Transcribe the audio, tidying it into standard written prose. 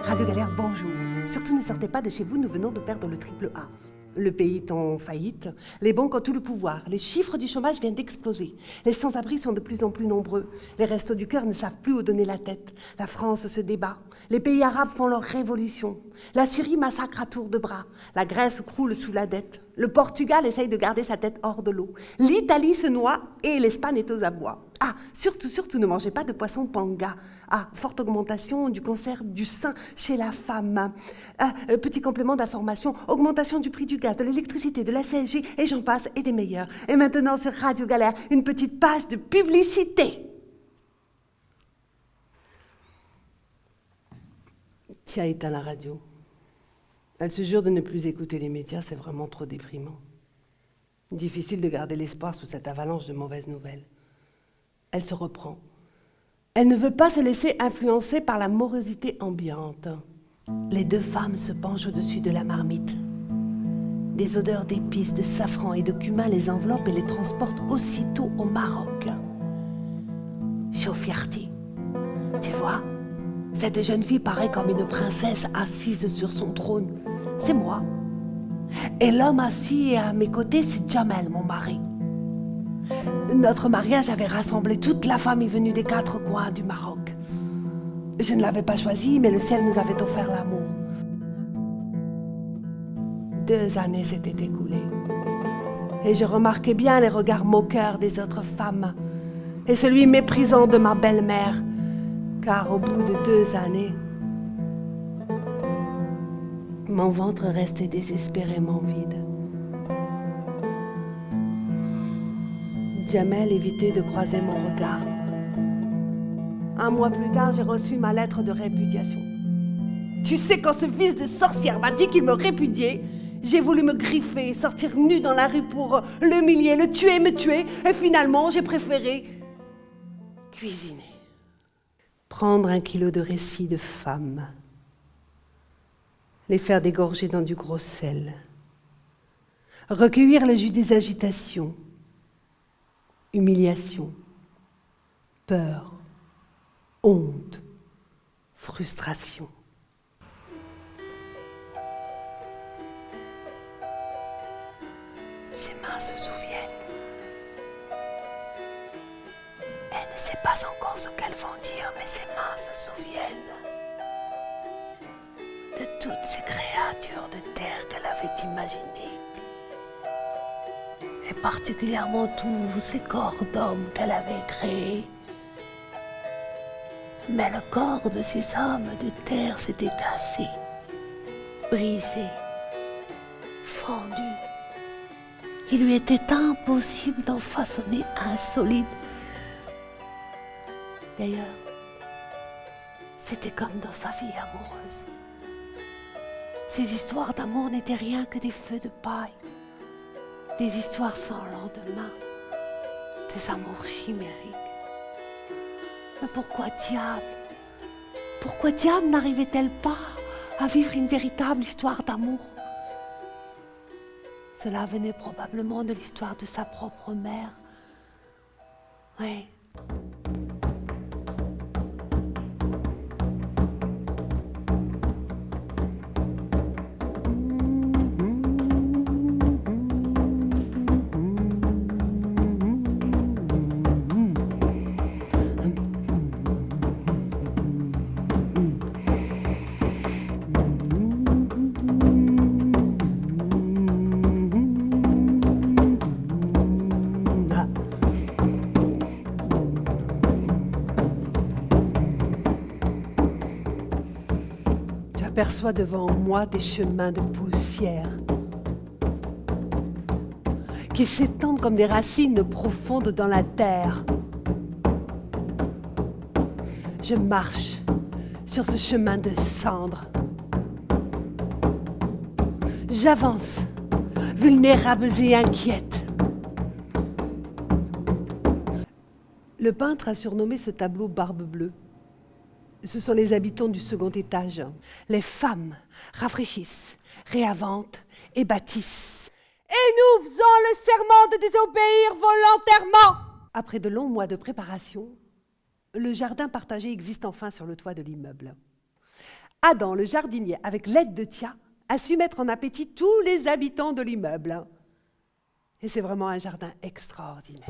Radio Galère, bonjour. Surtout ne sortez pas de chez vous, nous venons de perdre le triple A. Le pays est en faillite, les banques ont tout le pouvoir, les chiffres du chômage viennent d'exploser, les sans-abri sont de plus en plus nombreux, les restos du cœur ne savent plus où donner la tête, la France se débat, les pays arabes font leur révolution, la Syrie massacre à tour de bras, la Grèce croule sous la dette, le Portugal essaye de garder sa tête hors de l'eau, l'Italie se noie et l'Espagne est aux abois. Ah, surtout ne mangez pas de poisson panga. Ah, forte augmentation du cancer du sein chez la femme. Petit complément d'information, augmentation du prix du gaz, de l'électricité, de la CSG, et j'en passe, et des meilleurs. Et maintenant sur Radio Galère, une petite page de publicité. Tia éteint la radio. Elle se jure de ne plus écouter les médias, c'est vraiment trop déprimant. Difficile de garder l'espoir sous cette avalanche de mauvaises nouvelles. Elle se reprend. Elle ne veut pas se laisser influencer par la morosité ambiante. Les deux femmes se penchent au-dessus de la marmite. Des odeurs d'épices, de safran et de cumin les enveloppent et les transportent aussitôt au Maroc. Chofiarti, tu vois, cette jeune fille paraît comme une princesse assise sur son trône. C'est moi. Et l'homme assis à mes côtés, c'est Jamel, mon mari. Notre mariage avait rassemblé toute la famille venue des 4 coins du Maroc. Je ne l'avais pas choisi, mais le ciel nous avait offert l'amour. 2 années s'étaient écoulées. Et je remarquais bien les regards moqueurs des autres femmes et celui méprisant de ma belle-mère, car au bout de 2 années, mon ventre restait désespérément vide. Jamel évitait de croiser mon regard. 1 mois plus tard, j'ai reçu ma lettre de répudiation. Tu sais, quand ce fils de sorcière m'a dit qu'il me répudiait, j'ai voulu me griffer, sortir nue dans la rue pour l'humilier, le tuer, me tuer, et finalement, j'ai préféré cuisiner. Prendre 1 kilo de récits de femmes, les faire dégorger dans du gros sel, recueillir le jus des agitations, humiliation, peur, honte, frustration. Ses mains se souviennent. Elle ne sait pas encore ce qu'elles vont dire, mais ses mains se souviennent de toutes ces créatures de terre qu'elle avait imaginées. Et particulièrement tous ces corps d'hommes qu'elle avait créés. Mais le corps de ces âmes de terre s'était cassé, brisé, fendu. Il lui était impossible d'en façonner un solide. D'ailleurs, c'était comme dans sa vie amoureuse. Ces histoires d'amour n'étaient rien que des feux de paille. Des histoires sans lendemain, des amours chimériques. Mais pourquoi diable n'arrivait-elle pas à vivre une véritable histoire d'amour? Cela venait probablement de l'histoire de sa propre mère. Oui. J'aperçois devant moi des chemins de poussière qui s'étendent comme des racines profondes dans la terre. Je marche sur ce chemin de cendres. J'avance, vulnérable et inquiète. Le peintre a surnommé ce tableau Barbe Bleue. Ce sont les habitants du 2e étage. Les femmes rafraîchissent, réinventent et bâtissent. Et nous faisons le serment de désobéir volontairement. Après de longs mois de préparation, le jardin partagé existe enfin sur le toit de l'immeuble. Adam, le jardinier, avec l'aide de Tia, a su mettre en appétit tous les habitants de l'immeuble. Et c'est vraiment un jardin extraordinaire.